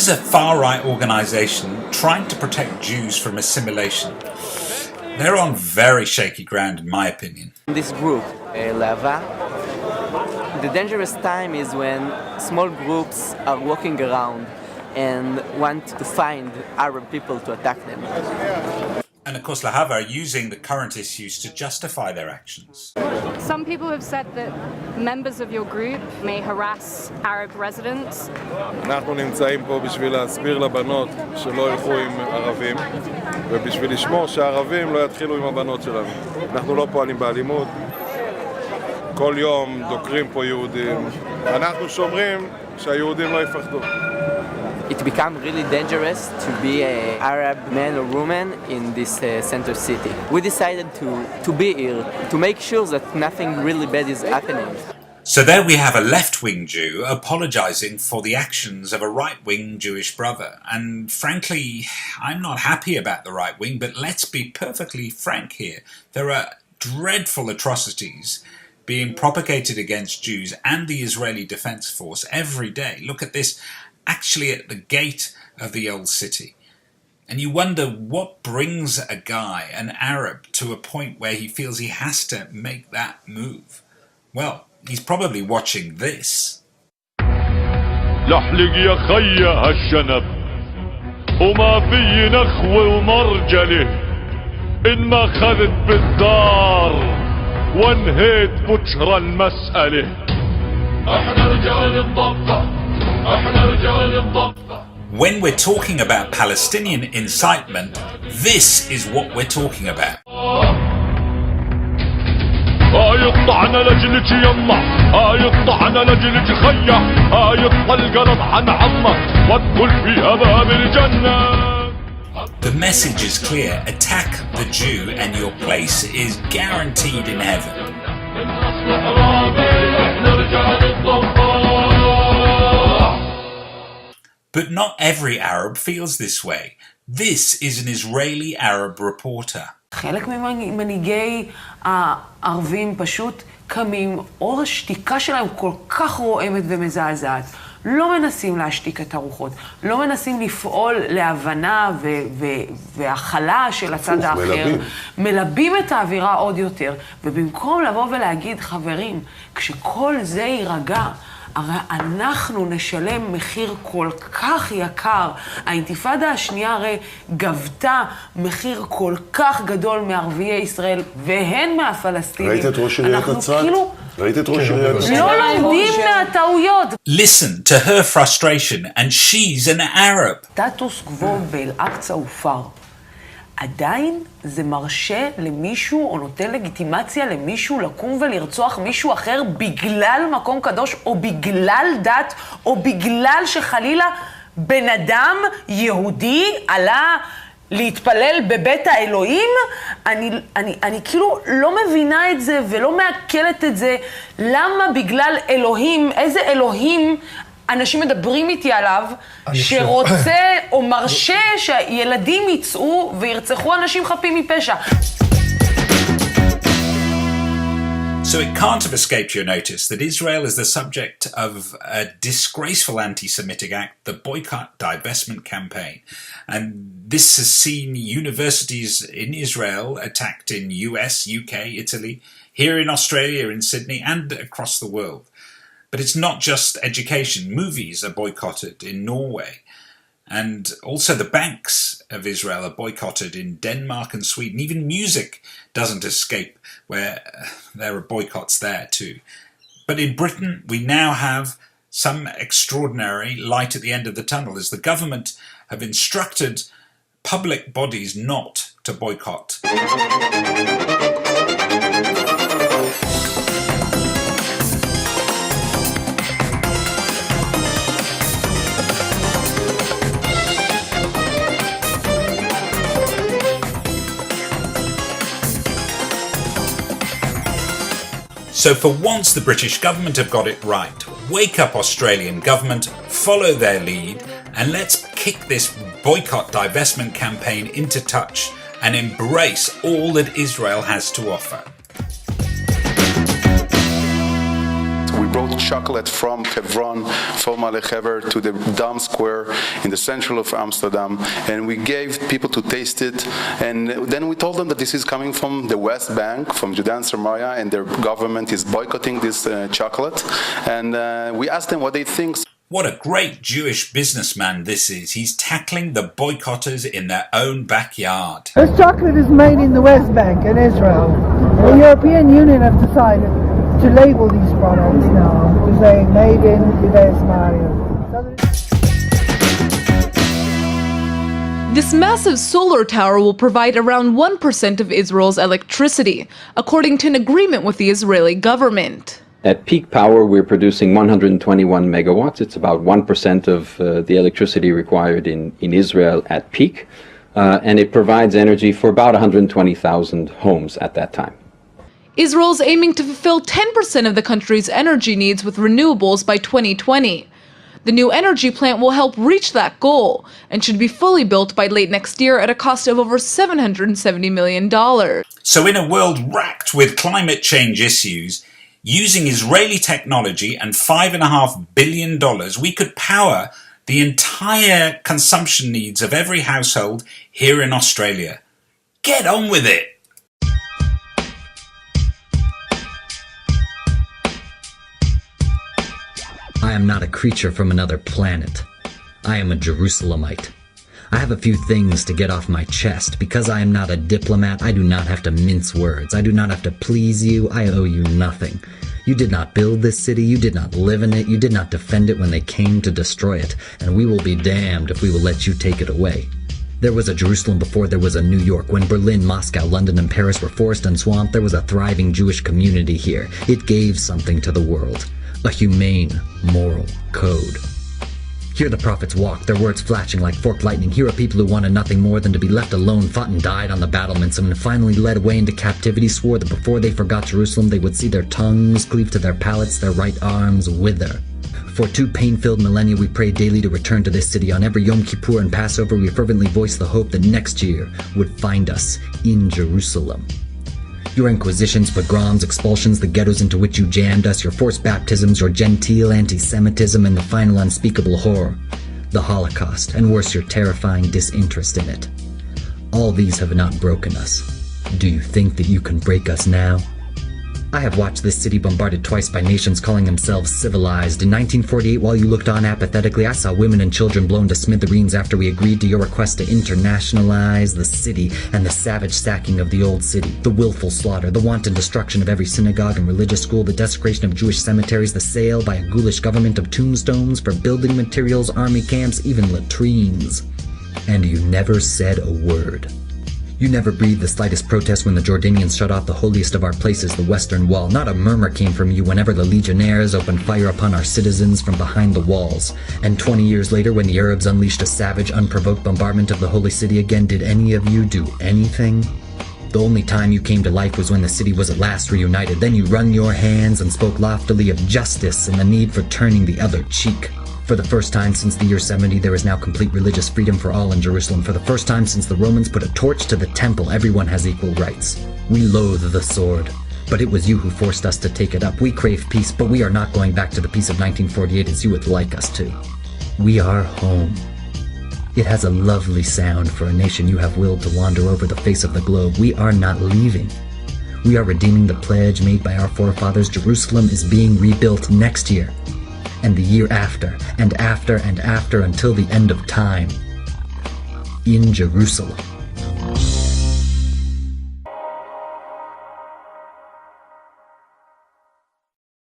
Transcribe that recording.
is a far-right organization trying to protect Jews from assimilation. They're on very shaky ground, in my opinion. This group, Lava, the dangerous time is when small groups are walking around and want to find Arab people to attack them. And of course, Lahava are using the current issues to justify their actions. Some people have said that members of your group may harass Arab residents. אנחנו נמצאים פה בשביל להסביר לבנות שלא ילכו עם ערבים ובשביל לשמור שהערבים לא יתחילו עם הבנות שלנו. אנחנו לא פועלים באלימות. כל יום דוקרים פה יהודים. אנחנו שומרים שהיהודים לא יפחדו. It became really dangerous to be an Arab man or woman in this center city. We decided to be here to make sure that nothing really bad is happening. So there we have a left-wing Jew apologizing for the actions of a right-wing Jewish brother. And frankly, I'm not happy about the right wing, but let's be perfectly frank here. There are dreadful atrocities being propagated against Jews and the Israeli Defense Force every day. Look at this, actually at the gate of the old city. And you wonder what brings a guy, an Arab, to a point where he feels he has to make that move. Well, he's probably watching this. لحلق يا خيا هالشنب وما في نخوة ومرجلة إن ما خذت بالدار وانهيت بشرى المسألة احنا رجال الضبطة When we're talking about Palestinian incitement, this is what we're talking about. يطعنا لجلك يما يطعنا لجلك خيا يطلع القلب عن عظمه وادخل فيها باب الجنة. The message is clear. Attack the Jew and your place is guaranteed in heaven. But not every Arab feels this way. This is an Israeli Arab reporter. חלק ממנהיגי הערבים פשוט קמים, אור השתיקה שלהם כל כך רועמת ומזעזעת. לא מנסים להשתיק את הרוחות, לא מנסים לפעול להבנה והכלה של הצד האחר. מלבים את האווירה עוד יותר, ובמקום לבוא ולהגיד, חברים, כשכל זה יירגע, הרי אנחנו נשלם מחיר כל כך יקר. האינתיפאדה השנייה הרי גבתה מחיר כל כך גדול מערביי ישראל, והן מהפלסטינים. ראית את ראש עיריית נצרת? ראית את ראש עיריית נצרת? לא לומדים מהטעויות. Listen to her frustration, and she's an Arab. סטטוס קוו באל-אקצא הופר. עדיין זה מרשה למישהו או נותן לגיטימציה למישהו לקום ולרצוח מישהו אחר בגלל מקום קדוש או בגלל דת או בגלל שחלילה בן אדם יהודי עלה להתפלל בבית האלוהים? אני כאילו לא מבינה את זה ולא מעכלת את זה. למה בגלל אלוהים, איזה אלוהים אנשים מדברים איתי עליו, שרוצה או מרשה שהילדים יצאו וירצחו אנשים חפים מפשע. So it can't have escaped your notice that Israel is the subject of a disgraceful anti-Semitic act, the boycott divestment campaign. And this has seen universities in Israel attacked in US, UK, Italy, here in Australia, in Sydney, and across the world. But it's not just education. Movies are boycotted in Norway. And also the banks of Israel are boycotted in Denmark and Sweden. Even music doesn't escape where there are boycotts there too. But in Britain, we now have some extraordinary light at the end of the tunnel, as the government have instructed public bodies not to boycott. So for once the British government have got it right. Wake up, Australian government, follow their lead, and let's kick this boycott divestment campaign into touch and embrace all that Israel has to offer. We brought chocolate from Hebron, from Alechever, to the Dam Square in the central of Amsterdam, and we gave people to taste it, and then we told them that this is coming from the West Bank, from Judea and Samaria, and their government is boycotting this chocolate, and we asked them what they think. What a great Jewish businessman this is. He's tackling the boycotters in their own backyard. This chocolate is made in the West Bank in Israel. The European Union have decided to label these products now to say made in Judea Samaria. This massive solar tower will provide around 1% of Israel's electricity, according to an agreement with the Israeli government. At peak power, we're producing 121 megawatts. It's about 1% of the electricity required in Israel at peak. And it provides energy for about 120,000 homes at that time. Israel's aiming to fulfill 10% of the country's energy needs with renewables by 2020. The new energy plant will help reach that goal and should be fully built by late next year at a cost of over $770 million. So in a world racked with climate change issues, using Israeli technology and $5.5 billion, we could power the entire consumption needs of every household here in Australia. Get on with it! I am not a creature from another planet. I am a Jerusalemite. I have a few things to get off my chest. Because I am not a diplomat, I do not have to mince words. I do not have to please you. I owe you nothing. You did not build this city. You did not live in it. You did not defend it when they came to destroy it. And we will be damned if we will let you take it away. There was a Jerusalem before there was a New York. When Berlin, Moscow, London, and Paris were forest and swamp, there was a thriving Jewish community here. It gave something to the world. A humane, moral code. Here the prophets walked, their words flashing like forked lightning. Here are people who wanted nothing more than to be left alone, fought and died on the battlements, and finally led away into captivity, swore that before they forgot Jerusalem, they would see their tongues cleave to their palates, their right arms wither. For 2 pain-filled millennia we pray daily to return to this city. On every Yom Kippur and Passover we fervently voice the hope that next year would find us in Jerusalem. Your inquisitions, pogroms, expulsions, the ghettos into which you jammed us, your forced baptisms, your genteel anti-Semitism, and the final unspeakable horror, the Holocaust, and worse, your terrifying disinterest in it. All these have not broken us. Do you think that you can break us now? I have watched this city bombarded twice by nations calling themselves civilized. In 1948, while you looked on apathetically, I saw women and children blown to smithereens after we agreed to your request to internationalize the city and the savage sacking of the old city, the willful slaughter, the wanton destruction of every synagogue and religious school, the desecration of Jewish cemeteries, the sale by a ghoulish government of tombstones for building materials, army camps, even latrines. And you never said a word. You never breathed the slightest protest when the Jordanians shut off the holiest of our places, the Western Wall. Not a murmur came from you whenever the legionnaires opened fire upon our citizens from behind the walls. And 20 years later, when the Arabs unleashed a savage, unprovoked bombardment of the holy city again, did any of you do anything? The only time you came to life was when the city was at last reunited. Then you wrung your hands and spoke loftily of justice and the need for turning the other cheek. For the first time since the year 70, there is now complete religious freedom for all in Jerusalem. For the first time since the Romans put a torch to the temple, everyone has equal rights. We loathe the sword, but it was you who forced us to take it up. We crave peace, but we are not going back to the peace of 1948 as you would like us to. We are home. It has a lovely sound for a nation you have willed to wander over the face of the globe. We are not leaving. We are redeeming the pledge made by our forefathers. Jerusalem is being rebuilt next year, and the year after, and after, and after, until the end of time. In Jerusalem.